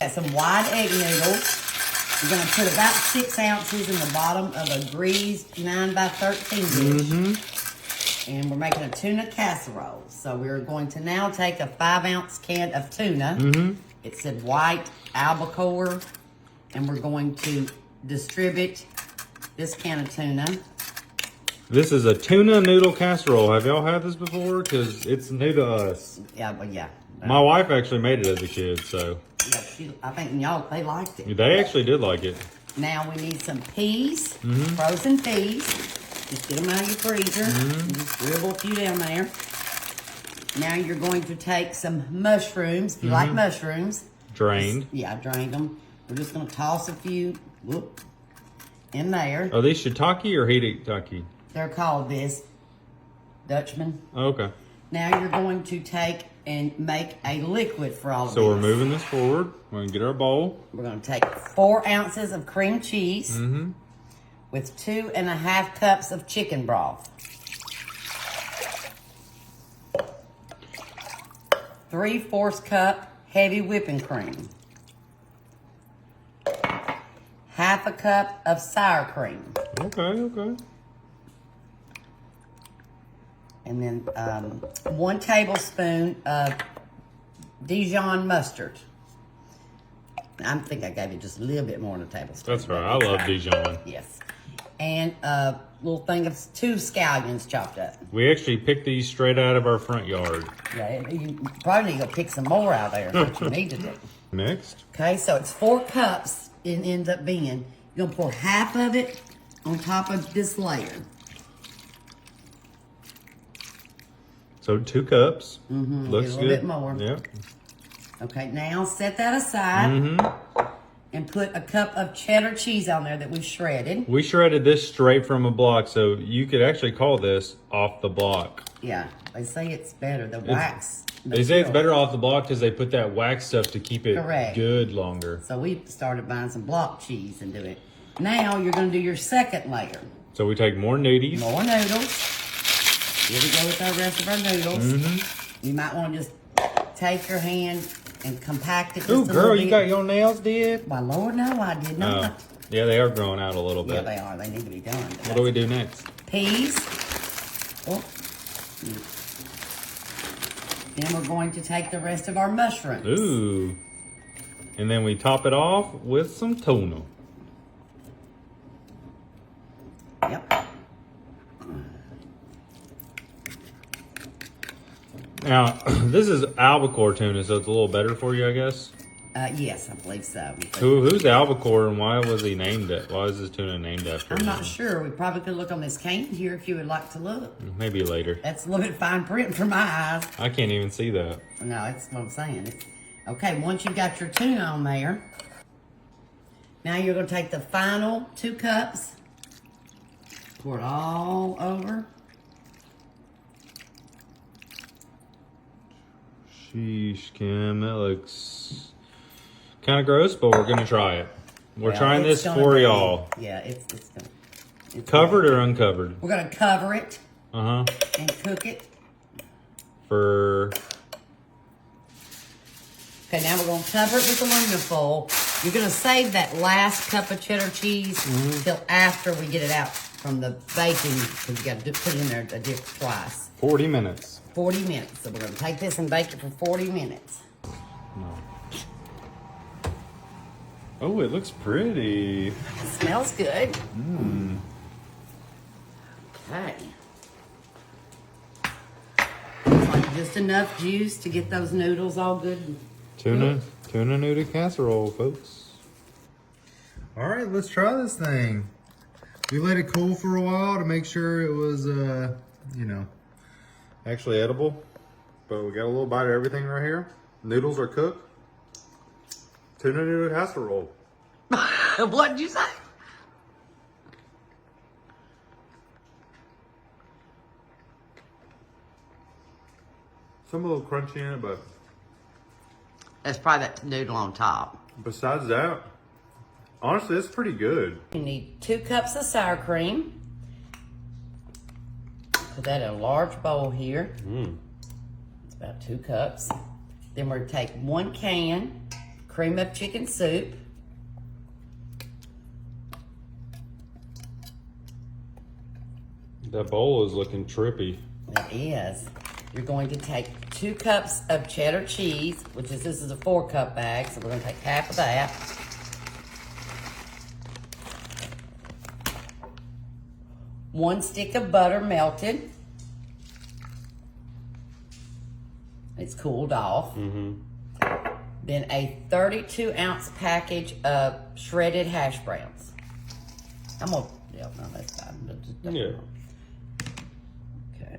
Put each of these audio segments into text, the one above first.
Got some wide egg noodles. We're going to put about 6 ounces in the bottom of a greased 9 by 13 dish. And we're making a tuna casserole. So we're going to now take a 5-ounce can of tuna. It said white albacore. And we're going to distribute this can of tuna. This is a tuna noodle casserole. Have y'all had this before? Because it's new to us. Yeah, but yeah. My wife actually made it as a kid, so. Yeah, I think y'all, they liked it. They actually did like it. Now we need some peas, frozen peas. Just get them out of your freezer. Just dribble a few down there. Now you're going to take some mushrooms, if you like mushrooms. Drained. Yeah, I drained them. We're just going to toss a few in there. Are these shiitake or hitake? They're called this, Dutchman. Oh, okay. Now you're going to take and make a liquid for all of this. So we're moving this forward. We're going to get our bowl. We're going to take 4 ounces of cream cheese with 2.5 cups of chicken broth. 3/4 cup heavy whipping cream. 1/2 cup of sour cream. Okay. And then 1 tablespoon of Dijon mustard. I think I gave you just a little bit more than a tablespoon. That's right. I love Dijon. Yes. And a little thing of 2 scallions chopped up. We actually picked these straight out of our front yard. Yeah, you probably need to go pick some more out there. That's what you need to do. Next. Okay, so it's 4 cups. It ends up being. You're going to pour half of it on top of this layer. So 2 cups. Looks a little good. bit more. Yep. Okay, now set that aside and put a cup of cheddar cheese on there that we've shredded. We shredded this straight from a block, so you could actually call this off the block. Yeah, they say it's better. The wax. They say it's better off the block because they put that wax stuff to keep it good longer. So we started buying some block cheese and do it. Now you're going to do your second layer. So we take more noodles. More noodles. Here we go with our rest of our noodles. You might want to just take your hand and compact it just a little bit. Ooh, girl, you got your nails did? My Lord, no, I did not. Yeah, they are growing out a little bit. Yeah, they are. They need to be done. What do we do next? Peas. Oh. Then we're going to take the rest of our mushrooms. Ooh. And then we top it off with some tuna. Yep. Now, this is albacore tuna, so it's a little better for you, I guess? Yes, I believe so. Who's the albacore and why was he named it? Why is this tuna named after him? I'm not sure. We probably could look on this can here if you would like to look. Maybe later. That's a little bit fine print for my eyes. I can't even see that. No, that's what I'm saying. Okay, once you've got your tuna on there, now you're going to take the final 2 cups, pour it all over. Sheesh, Kim, that looks kind of gross, but we're going to try it. We're trying this for y'all. Yeah, it's covered or uncovered? We're going to cover it and cook it. For... Okay, now we're going to cover it with aluminum foil. You're going to save that last cup of cheddar cheese till after we get it out from the baking, because you got to put it in there a dip twice. 40 minutes. 40 minutes. So we're going to take this and bake it for 40 minutes. Oh, it looks pretty. It smells good. Okay. Looks like just enough juice to get those noodles all good. Tuna noodle casserole, folks. All right, let's try this thing. We let it cool for a while to make sure it was, you know, actually edible. But we got a little bite of everything right here. Noodles are cooked. Tuna noodle casserole. What did you say? Some a little crunchy in it, but That's probably that noodle on top. besides that, honestly, it's pretty good. You need 2 cups of sour cream. Put that in a large bowl here. It's about 2 cups. Then we're going to take 1 can cream of chicken soup. That bowl is looking trippy. It is. You're going to take 2 cups of cheddar cheese, this is a 4-cup bag, so we're going to take half of that. One stick of butter melted. It's cooled off. Then a 32-ounce package of shredded hash browns. I'm gonna, yeah, no, that's fine. Yeah. Okay.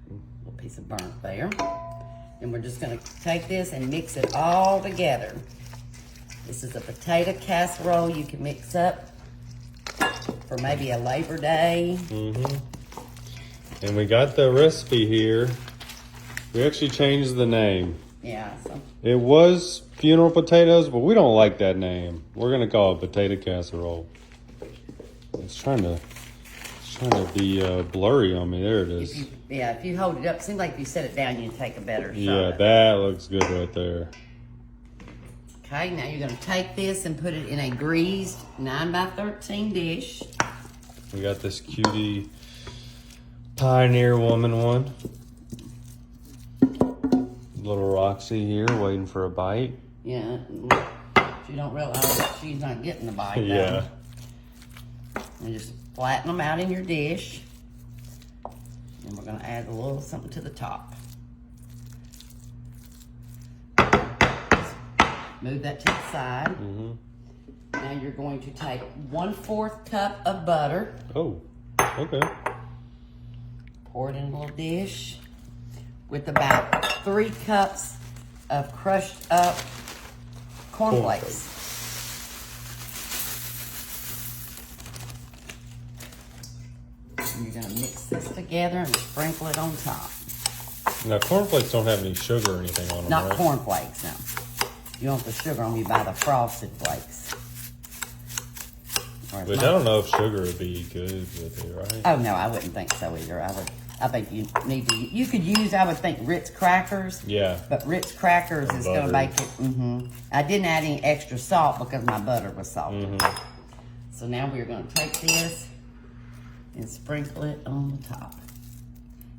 Little piece of burnt there. And we're just gonna take this and mix it all together. This is a potato casserole you can mix up for maybe a Labor Day. And we got the recipe here. We actually changed the name. Yeah. So. It was funeral potatoes, but we don't like that name. We're gonna call it potato casserole. It's trying to be blurry on me. There it is. If you hold it up, it seems like if you set it down, you take a better shot. Yeah, that looks good right there. Okay, now you're gonna take this and put it in a greased 9x13 dish. We got this cutie Pioneer Woman one. Little Roxy here waiting for a bite. Yeah, she don't realize that she's not getting the bite. Yeah. And just flatten them out in your dish. And we're gonna add a little something to the top. Move that to the side. Now you're going to take 1/4 cup of butter. Oh, okay. Pour it in a little dish with about 3 cups of crushed up cornflakes. And you're gonna mix this together and sprinkle it on top. Now, cornflakes don't have any sugar or anything on them, Not right? cornflakes, no. You want the sugar on, you buy the frosted flakes. Which I don't know if sugar would be good with it, right? Oh no, I wouldn't think so either. I think you need to. You could use, I would think, Ritz crackers. Yeah. But Ritz crackers is going to make it. I didn't add any extra salt because my butter was salty. So now we're going to take this and sprinkle it on the top.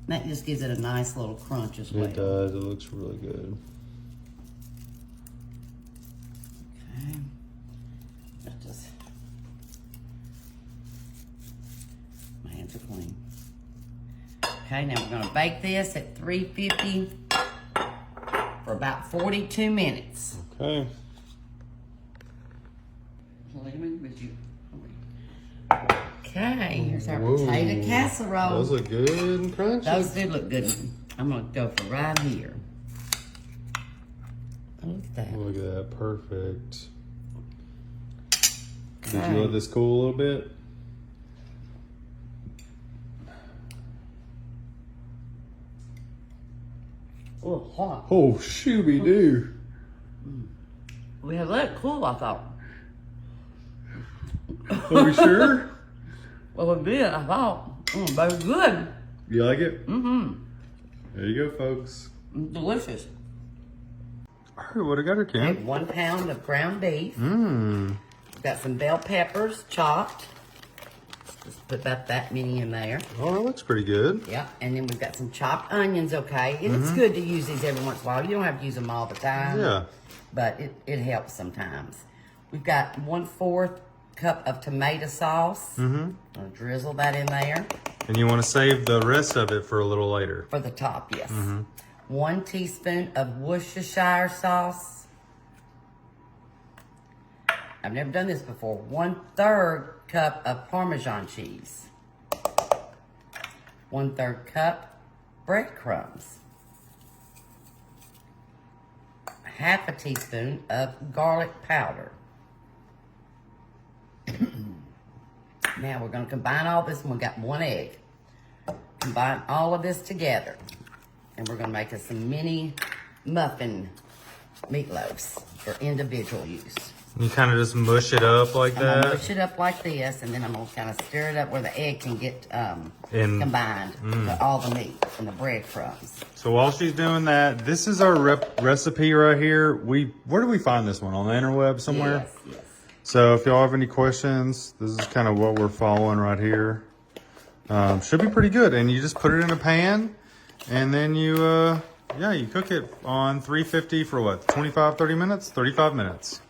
And that just gives it a nice little crunch as well. It does. It looks really good. Okay. That just. My hands are clean. Okay, now we're gonna bake this at 350 for about 42 minutes. Okay. Okay, here's our potato casserole. Those look good and crunchy. Those do look good. I'm gonna go for right here. Oh, look at that. Look at that, perfect. Did you let this cool a little bit? Oh, hot. Oh, shooby doo. We have let it cool, I thought. Are we sure? Well, we did, I thought. But it's good. You like it? Mm-hmm. There you go, folks. Delicious. All right, what I got here, I Kim? have 1 pound of ground beef. Mmm. Got some bell peppers chopped. Just put about that many in there. Oh, that looks pretty good. Yeah, and then we've got some chopped onions, okay? And it's good to use these every once in a while. You don't have to use them all the time. Yeah. But it helps sometimes. We've got 1/4 cup of tomato sauce. I'll drizzle that in there. And you want to save the rest of it for a little later. For the top, yes. 1 teaspoon of Worcestershire sauce. I've never done this before. 1/3 cup of Parmesan cheese. 1/3 cup breadcrumbs. 1/2 teaspoon of garlic powder. Now we're going to combine all this, and we've got 1 egg. Combine all of this together, and we're going to make us some mini muffin meatloaves for individual use. You kind of just mush it up like I'm gonna that. mush it up like this, and then I'm gonna kind of stir it up where the egg can get combined with all the meat and the breadcrumbs. So while she's doing that, this is our recipe right here. Where do we find this one? On the interweb somewhere? Yes, yes. So if y'all have any questions, this is kind of what we're following right here. Should be pretty good. And you just put it in a pan, and then you cook it on 350 for what, 25, 30 minutes? 35 minutes.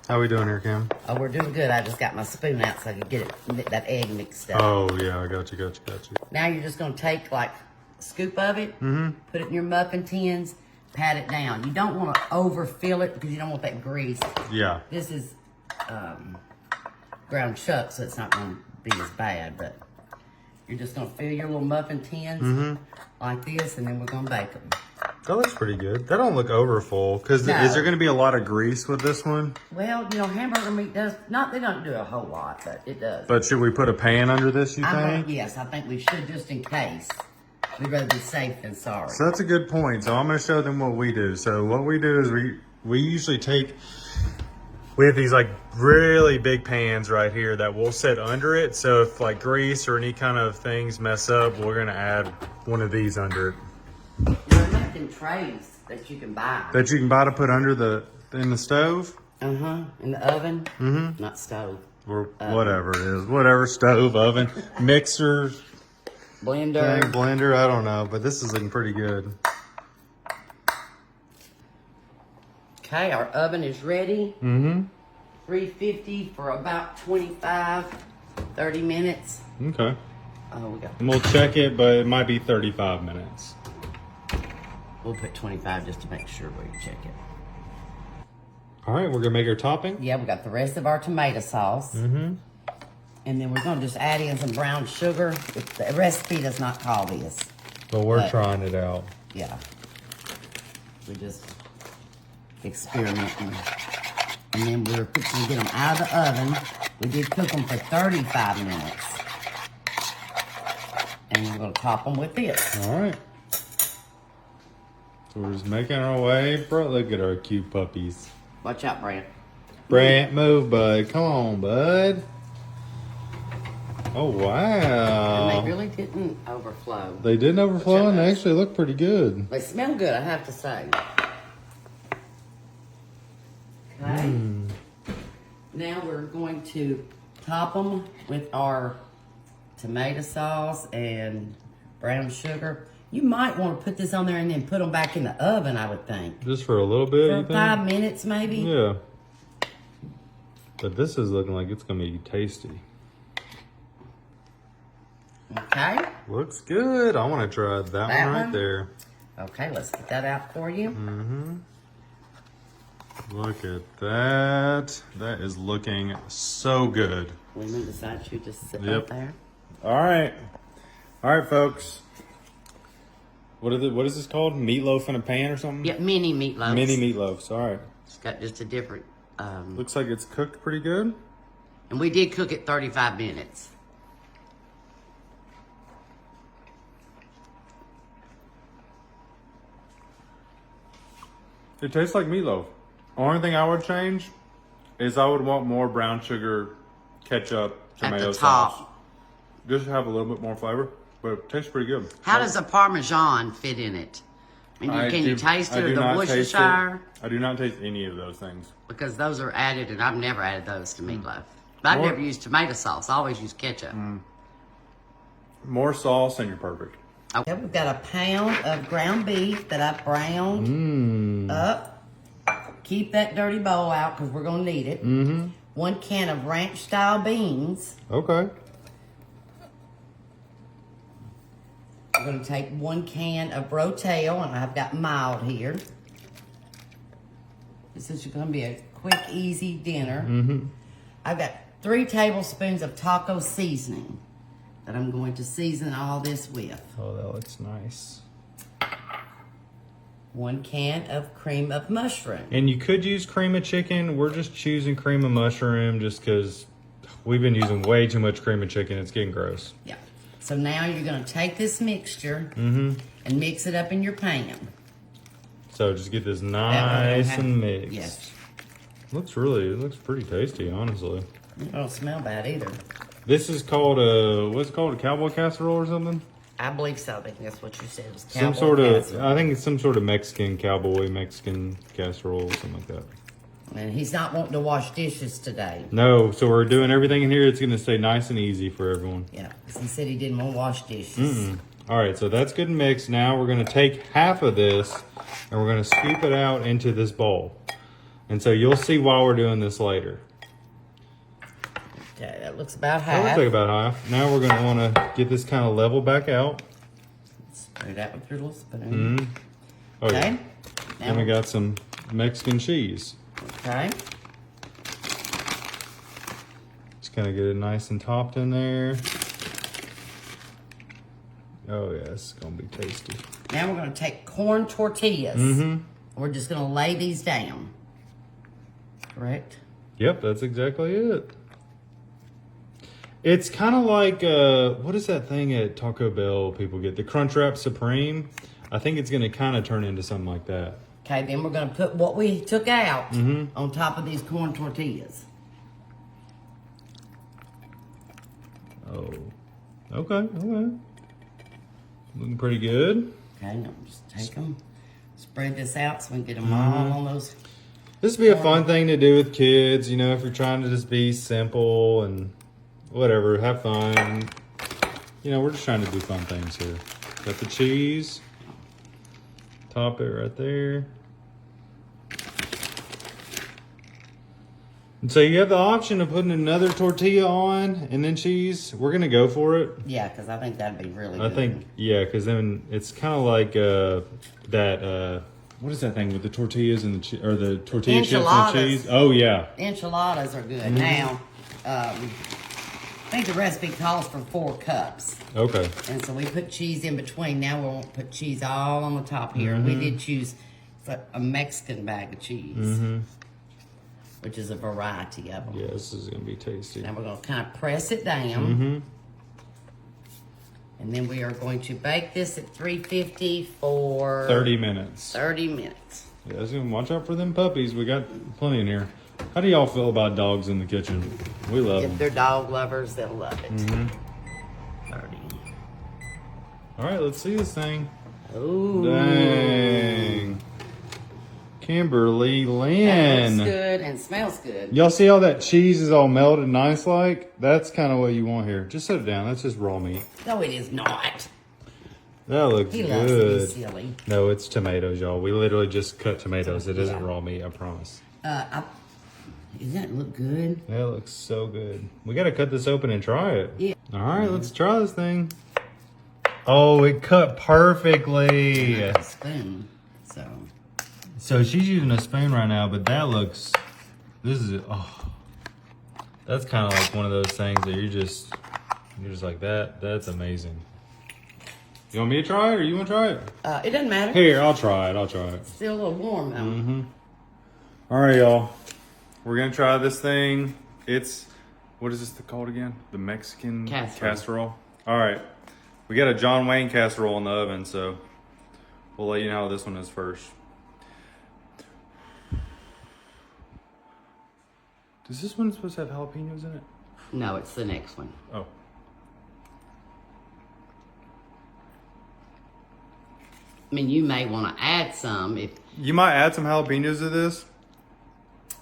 How we doing here, Kim? Oh, we're doing good. I just got my spoon out so I could get that egg mixed up. Oh, yeah, I got you. Now you're just gonna take like a scoop of it, put it in your muffin tins, pat it down. You don't want to overfill it because you don't want that grease. Yeah. This is ground chuck, so it's not gonna be as bad, but you're just gonna fill your little muffin tins like this, and then we're gonna bake them. That looks pretty good. That don't look over full. Because No. is there going to be a lot of grease with this one? Well, you know, hamburger meat does not. They don't do a whole lot, but it does. But should we put a pan under this, you think? Yes, I think we should, just in case. We'd rather be safe than sorry. So that's a good point. So I'm going to show them what we do. So what we do is we usually we have these like really big pans right here that we'll set under it. So if like grease or any kind of things mess up, we're going to add one of these under it. There are making trays that you can buy. That you can buy to put under in the stove? In the oven. Not stove. Or whatever it is. Whatever, stove, oven, mixer, Blender. blender, I don't know. But this is looking pretty good. Okay, our oven is ready. 350 for about 25, 30 minutes. Okay. Oh, we got. And we'll check it, but it might be 35 minutes. We'll put 25 just to make sure we check it. All right, we're gonna make our topping. Yeah, we got the rest of our tomato sauce. And then we're gonna just add in some brown sugar. The recipe does not call this. But we're trying it out. Yeah. We're just experimenting. And then we're fixing to get them out of the oven. We did cook them for 35 minutes. And we're gonna top them with this. All right. So we're just making our way. Bro, look at our cute puppies. Watch out, Brant. Brant, move, bud. Come on, bud. Oh, wow. And they really didn't overflow. They didn't overflow and they actually look pretty good. They smell good, I have to say. Okay. Now we're going to top them with our tomato sauce and brown sugar. You might want to put this on there and then put them back in the oven, I would think. Just for a little bit, you For think? 5 minutes, maybe. Yeah. But this is looking like it's going to be tasty. Okay. Looks good. I want to try that one right one? there. Okay, let's get that out for you. Look at that. That is looking so good. Women decide you just sit Yep. up there. All right. All right, folks. What is this called? Meatloaf in a pan or something? Yeah, mini meatloaf. Mini meatloafs. All right. It's got just a different. Looks like it's cooked pretty good. And we did cook it 35 minutes. It tastes like meatloaf. Only thing I would change is I would want more brown sugar, ketchup, At tomato the sauce. top. Just to have a little bit more flavor, but it tastes pretty good. How does the Parmesan fit in it? I mean, can you taste it, or the Worcestershire? I do not taste any of those things. Because those are added, and I've never added those to meatloaf. But I've More- never used tomato sauce. I always use ketchup. More sauce and you're perfect. Okay, we've got a pound of ground beef that I browned up. Keep that dirty bowl out because we're going to need it. 1 can of ranch-style beans. Okay. I'm going to take 1 can of rotel, and I've got mild here. This is going to be a quick, easy dinner. I've got 3 tablespoons of taco seasoning that I'm going to season all this with. Oh, that looks nice. 1 can of cream of mushroom. And you could use cream of chicken. We're just choosing cream of mushroom just because we've been using way too much cream of chicken. It's getting gross. Yeah. So now you're going to take this mixture and mix it up in your pan. So just get this That way we don't nice have- and mixed. Yes. It looks pretty tasty, honestly. It don't smell bad either. This is called what's it called, a Cowboy Casserole or something? I believe so. I think that's what you said. It was Some Cowboy sort of, Casserole. I think it's some sort of Mexican casserole, something like that. And he's not wanting to wash dishes today. No, so we're doing everything in here. It's going to stay nice and easy for everyone. Yeah, 'cause he said he didn't want to wash dishes. All right, so that's good and mixed. Now we're going to take half of this and we're going to scoop it out into this bowl. And so you'll see why we're doing this later. Okay, that looks about That looks half. like about half. Now we're going to want to get this kind of level back out. Spray that with your little spoon. Oh, Okay. yeah. Now, And we got some Mexican cheese. okay. Just kind of get it nice and topped in there. Oh, yeah, it's going to be tasty. Now we're going to take corn tortillas. We're just going to lay these down. Correct? Yep, that's exactly it. It's kind of like, what is that thing at Taco Bell people get? The Crunchwrap Supreme. I think it's going to kind of turn into something like that. Okay, then we're going to put what we took out on top of these corn tortillas. Oh, okay. Looking pretty good. Okay, now just take them, spread this out so we can get them all on those. This would be a fun thing to do with kids, you know, if you're trying to just be simple and whatever, have fun. You know, we're just trying to do fun things here. Got the cheese. Top it right there. And so you have the option of putting another tortilla on and then cheese. We're going to go for it. Yeah, because I think that'd be really I good. think, yeah, because then it's kind of like that, what is that thing with the tortillas and the tortilla chips and the Enchiladas. cheese? Oh, yeah. Enchiladas are good. Now, I think the recipe calls for 4 cups. Okay. And so we put cheese in between. Now we won't put cheese all on the top here. We did choose a Mexican bag of cheese, which is a variety of them. Yeah, this is going to be tasty. Now we're going to kind of press it down. And then we are going to bake this at 350 for 30 minutes. 30 minutes. Yeah, so watch out for them puppies. We got plenty in here. How do y'all feel about dogs in the kitchen? We love If them. they're dog lovers, they'll love it. 30. All right, let's see this thing. Ooh. Dang. Kimberly That Lynn. looks good and smells good. Y'all see how that cheese is all melted nice like? That's kind of what you want here. Just set it down. That's just raw meat. No, it is not. That looks He loves to be good. silly. No, it's tomatoes, y'all. We literally just cut tomatoes. It isn't raw meat, I promise. Does that look good? That looks so good. We got to cut this open and try it. Yeah. All right, let's try this thing. Oh, it cut perfectly. A spoon. So she's using a spoon right now, but that looks, that's kind of like one of those things that you're just like that. That's amazing. You want me to try it or you want to try it? It doesn't matter. Here, I'll try it. Still a little warm though. All right, y'all. We're going to try this thing. It's, what is this called again? The Mexican casserole. All right. We got a John Wayne casserole in the oven, so we'll let you know how this one is first. Is this one supposed to have jalapenos in it? No, it's the next one. Oh. I mean, you may want to add some if You might add some jalapenos to this.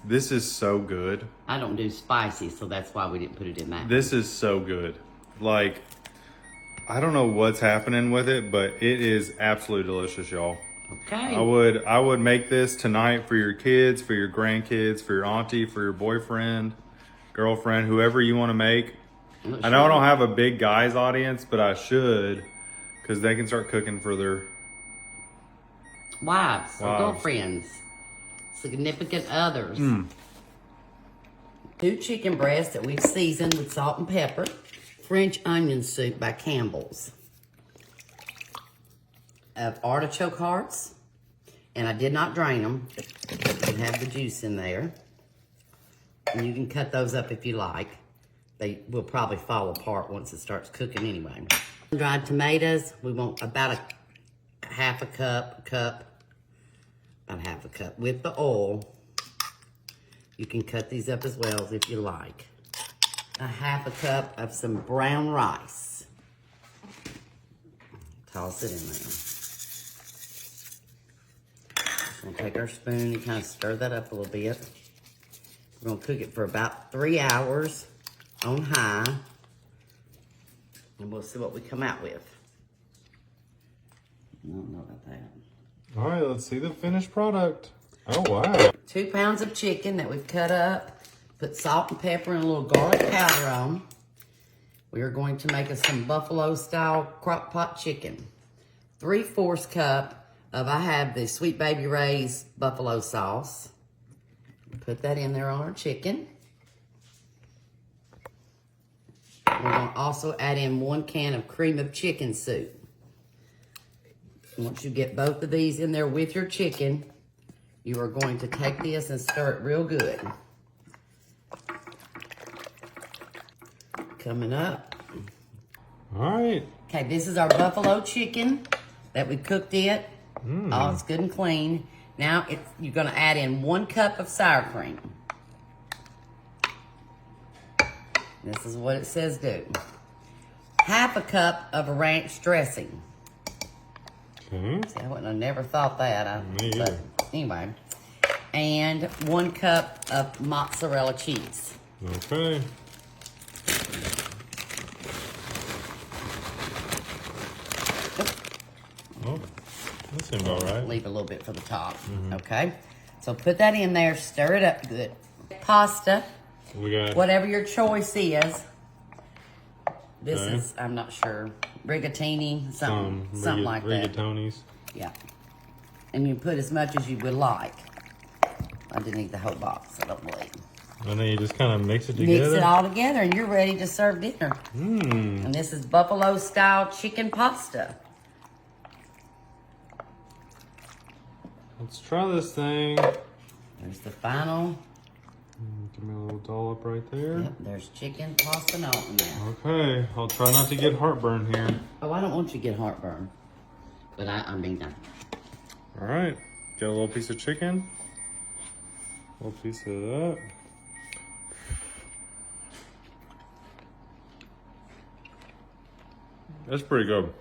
This is so good. I don't do spicy, so that's why we didn't put it in that. This is so good. Like, I don't know what's happening with it, but it is absolutely delicious, y'all. Okay. I would make this tonight for your kids, for your grandkids, for your auntie, for your boyfriend, girlfriend, whoever you want to make. I know I don't have a big guys audience, but I should, because they can start cooking for their wives or Wives. girlfriends, significant others. 2 chicken breasts that we've seasoned with salt and pepper. French onion soup by Campbell's. Of artichoke hearts, and I did not drain them. They have the juice in there. And you can cut those up if you like. They will probably fall apart once it starts cooking anyway. Dried tomatoes, we want about a half a cup with the oil. You can cut these up as well if you like. A half a cup of some brown rice. Toss it in there. Just gonna take our spoon and kind of stir that up a little bit. We're gonna cook it for about 3 hours on high. And we'll see what we come out with. I don't know about that. All right, let's see the finished product. Oh, wow. 2 pounds of chicken that we've cut up. Put salt and pepper and a little garlic powder on. We are going to make us some buffalo style crock pot chicken. 3/4 cup of, I have the Sweet Baby Ray's buffalo sauce. Put that in there on our chicken. We're going to also add in 1 can of cream of chicken soup. Once you get both of these in there with your chicken, you are going to take this and stir it real good. Coming up. All right. Okay, this is our buffalo chicken that we cooked it. Oh, it's good and clean. Now you're going to add in 1 cup of sour cream. This is what it says do. Half a cup of ranch dressing. Okay. See, I never thought that. Me either. But anyway. And 1 cup of mozzarella cheese. Okay. Oh, that seems all right. Leave a little bit for the top. Okay. So put that in there. Stir it up good. Pasta. We got Whatever your choice is. This Okay. is, I'm not sure, rigatini, something like that. rigatonis. Yeah. And you put as much as you would like. I didn't eat the whole box, I don't believe. And then you just kind of mix it together. Mix it all together and you're ready to serve dinner. And this is buffalo style chicken pasta. Let's try this thing. There's the final. Give me a little dollop right there. Yep, there's chicken pasta and all in there. Okay, I'll try not to get heartburn here. Oh, I don't want you to get heartburn. But I mean, All right, get a little piece of chicken. A little piece of that. That's pretty good.